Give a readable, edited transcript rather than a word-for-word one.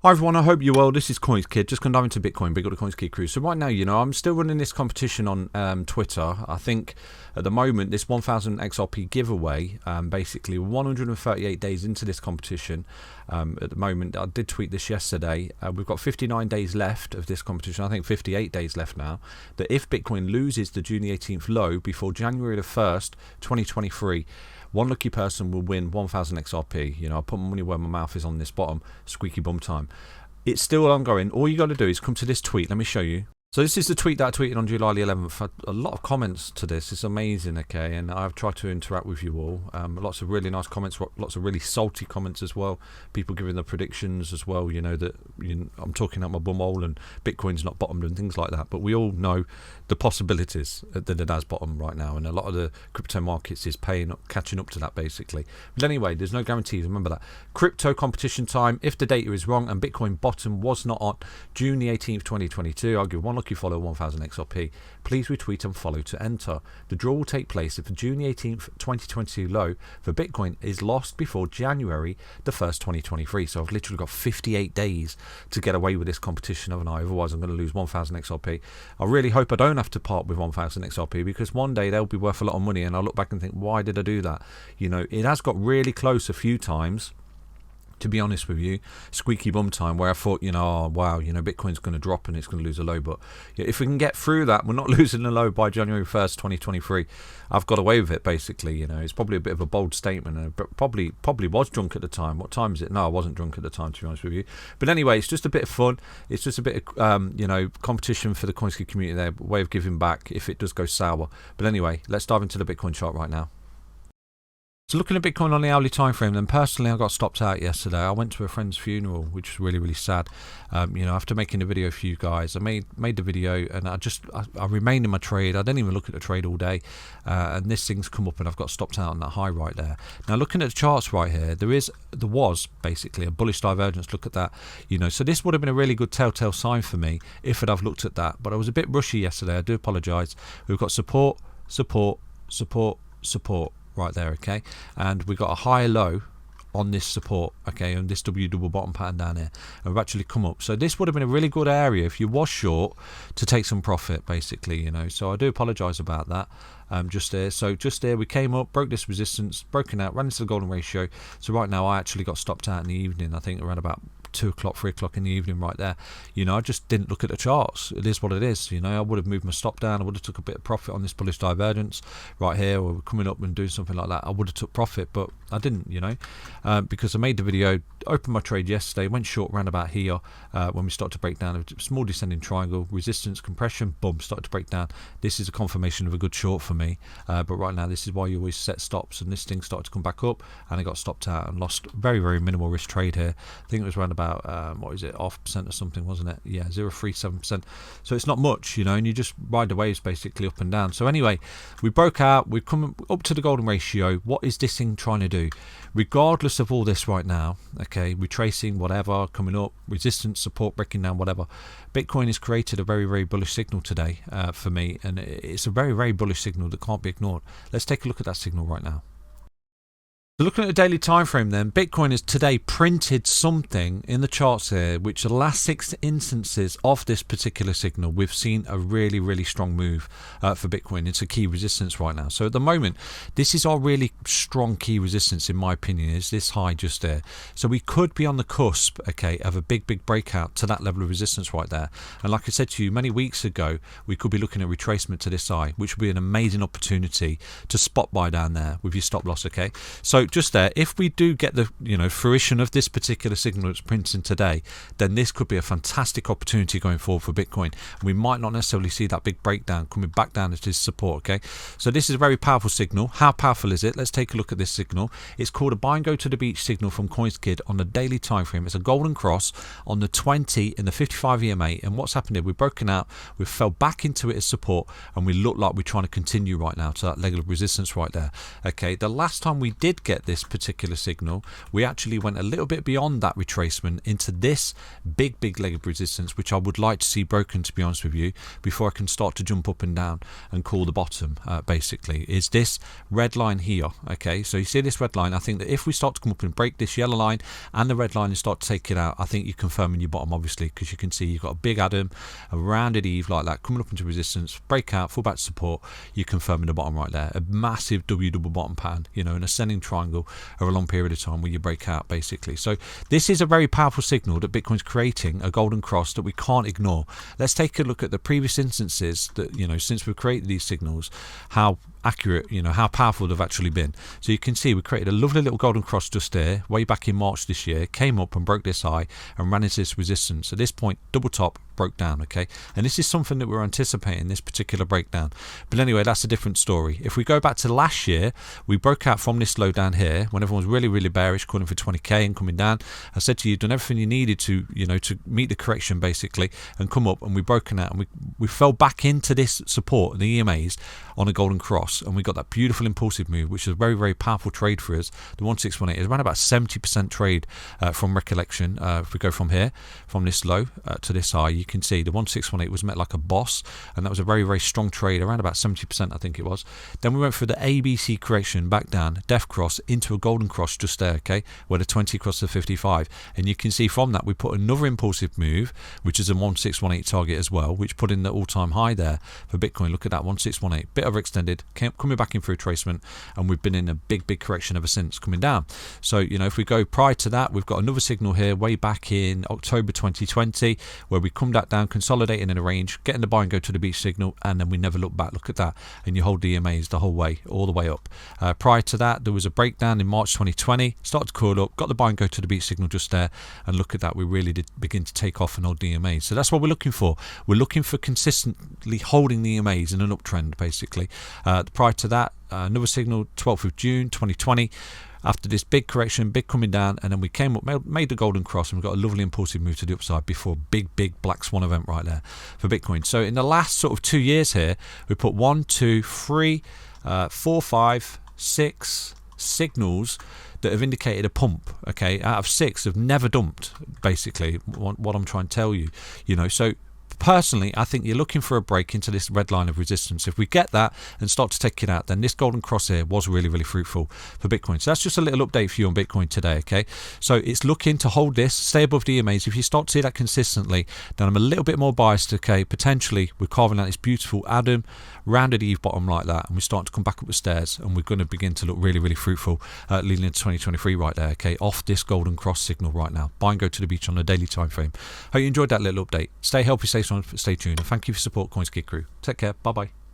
Hi everyone, I hope you're well. This is CoinsKid, just gone dive into Bitcoin, big up the CoinsKid crew. So right now, I'm still running this competition on Twitter. I think at the moment, this 1000 XRP giveaway, basically 138 days into this competition. At the moment, I did tweet this yesterday. We've got 59 days left of this competition. I think 58 days left now. That if Bitcoin loses the June the 18th low before January the 1st, 2023, one lucky person will win 1000 XRP. I put my money where my mouth is on this bottom. Squeaky bum time. It's still ongoing. All you got to do is come to this tweet. Let me show you. So this is the tweet that I tweeted on July the 11th. I've had a lot of comments to this. It's amazing, okay? And I've tried to interact with you all. Lots of really nice comments, lots of really salty comments as well. People giving their predictions as well, that I'm talking out my bumhole and Bitcoin's not bottomed and things like that. But we all know the possibilities that it has bottomed right now. And a lot of the crypto markets is catching up to that, basically. But anyway, there's no guarantees. Remember that. Crypto competition time. If the data is wrong and Bitcoin bottom was not on June the 18th, 2022, I'll give one lucky follow 1000 XRP. Please retweet and follow to enter. The draw will take place if the June the 18th 2022 low for Bitcoin is lost before January the 1st 2023. So I've literally got 58 days to get away with this competition, haven't I? Otherwise I'm going to lose 1000 XRP. I really hope I don't have to part with 1000 XRP, because one day they'll be worth a lot of money and I'll look back and think, why did I do that? It has got really close a few times, to be honest with you, squeaky bum time, where I thought, oh wow, Bitcoin's going to drop and it's going to lose a low. But if we can get through that, we're not losing a low by January 1st 2023. I've got away with it, basically. It's probably a bit of a bold statement, but probably was drunk at the time. What time is it? No, I wasn't drunk at the time, to be honest with you. But anyway, it's just a bit of fun. It's just a bit of competition for the CoinsKid community there, way of giving back if it does go sour. But anyway, let's dive into the Bitcoin chart right now. So looking at Bitcoin on the hourly time frame, then personally I got stopped out yesterday. I went to a friend's funeral, which was really, really sad. After making a video for you guys, I made the video and I remained in my trade. I didn't even look at the trade all day, and this thing's come up and I've got stopped out on that high right there. Now looking at the charts right here, there was basically a bullish divergence. Look at that, so this would have been a really good telltale sign for me if I'd have looked at that. But I was a bit rushy yesterday. I do apologise. We've got support right there, okay, and we got a high low on this support, okay, on this W double bottom pattern down here, and we've actually come up. So this would have been a really good area if you was short to take some profit, basically, so I do apologize about that. Just there we came up, broke this resistance, broken out, ran into the golden ratio. So right now I actually got stopped out in the evening, I think around about 2 o'clock, 3 o'clock in the evening right there. I just didn't look at the charts. It is what it is. I would have moved my stop down. I would have took a bit of profit on this bullish divergence right here, or we're coming up and doing something like that. I would have took profit, but I didn't, because I made the video, opened my trade yesterday, went short around about here when we started to break down a small descending triangle, resistance, compression, boom, started to break down. This is a confirmation of a good short for me, but right now this is why you always set stops, and this thing started to come back up and I got stopped out and lost very, very minimal risk trade here. I think it was around about what is it, off percent or something, wasn't it? Yeah, 0.37%. So it's not much, and you just ride the waves basically up and down. So anyway, we broke out, we've come up to the golden ratio. What is this thing trying to do? Regardless of all this right now, okay, retracing, whatever, coming up, resistance, support, breaking down, whatever, Bitcoin has created a very, very bullish signal today for me, and it's a very, very bullish signal that can't be ignored. Let's take a look at that signal right now. So looking at the daily time frame, then Bitcoin has today printed something in the charts here, which the last 6 instances of this particular signal, we've seen a really, really strong move for Bitcoin. It's a key resistance right now. So at the moment, this is our really strong key resistance, in my opinion, is this high just there. So we could be on the cusp, okay, of a big, big breakout to that level of resistance right there. And like I said to you many weeks ago, we could be looking at retracement to this high, which would be an amazing opportunity to spot buy down there with your stop loss, okay? So just there, if we do get the fruition of this particular signal that's printing today, then this could be a fantastic opportunity going forward for Bitcoin. We might not necessarily see that big breakdown coming back down to this support, okay? So this is a very powerful signal. How powerful is it? Let's take a look at this signal. It's called a buy and go to the beach signal from CoinsKid on the daily time frame. It's a golden cross on the 20 in the 55 EMA, and what's happened here, we've broken out, we've fell back into it as support, and we look like we're trying to continue right now to that leg of resistance right there, okay? The last time we did get get this particular signal, we actually went a little bit beyond that retracement into this big leg of resistance, which I would like to see broken, to be honest with you, before I can start to jump up and down and call the bottom. Basically is this red line here. Okay, so you see this red line. I think that if we start to come up and break this yellow line and the red line and start to take it out, I think you're confirming your bottom, obviously, because you can see you've got a big Adam, a rounded Eve like that coming up into resistance, breakout, full back to support. You're confirming the bottom right there. A massive W double bottom pattern, you know, an ascending triangle over a long period of time where you break out, basically. So this is a very powerful signal that Bitcoin's creating, a golden cross that we can't ignore. Let's take a look at the previous instances that, you know, since we've created these signals, how accurate, you know, how powerful they've actually been. So you can see we created a lovely little golden cross just there way back in March this year, came up and broke this high and ran into this resistance. At this point, double top, broke down. Okay, and this is something that we're anticipating, this particular breakdown. But anyway, that's a different story. If we go back to last year, we broke out from this low down here when everyone was really bearish, calling for 20k and coming down. I said to you, done everything you needed to, you know, to meet the correction basically and come up, and we broken out and we fell back into this support, the EMAs, on a golden cross, and we got that beautiful impulsive move, which is a very powerful trade for us. The 1618 is around about 70% trade from recollection. If we go from here, from this low to this high, you can see the 1618 was met like a boss, and that was a very strong trade, around about 70% I think it was. Then we went through the ABC correction, back down, death cross into a golden cross just there, okay, where the 20 crossed the 55, and you can see from that we put another impulsive move, which is a 1618 target as well, which put in the all-time high there for Bitcoin. Look at that, 1618, bit overextended, coming back in through retracement, and we've been in a big correction ever since, coming down. So, you know, if we go prior to that, we've got another signal here way back in October 2020 where we come back down, consolidating in a range, getting the buy and go to the beach signal, and then we never look back. Look at that, and you hold the EMAs the whole way, all the way up. Prior to that, there was a breakdown in March 2020, started to coil up, got the buy and go to the beach signal just there, and look at that, we really did begin to take off and hold the EMAs. So that's what we're looking for. We're looking for consistently holding the EMAs in an uptrend, basically. Prior to that, another signal, 12th of June 2020, after this big correction, big coming down, and then we came up, made the golden cross, and we got a lovely impulsive move to the upside before a big black swan event right there for Bitcoin. So in the last sort of 2 years here, we put 1, 2, 3, 4, 5, 6 signals that have indicated a pump. Okay, out of 6 have never dumped, basically, what I'm trying to tell you, you know. So personally, I think you're looking for a break into this red line of resistance. If we get that and start to take it out, then this golden cross here was really fruitful for Bitcoin. So that's just a little update for you on Bitcoin today, okay? So it's looking to hold this, stay above the EMAs. If you start to see that consistently, then I'm a little bit more biased, okay? Potentially, we're carving out this beautiful Adam, rounded Eve bottom like that, and we're starting to come back up the stairs, and we're going to begin to look really fruitful leading into 2023 right there, okay? Off this golden cross signal right now. Buy and go to the beach on a daily time frame. Hope you enjoyed that little update. Stay healthy, stay strong, stay tuned, and thank you for support, CoinsKid crew. Take care. Bye-bye.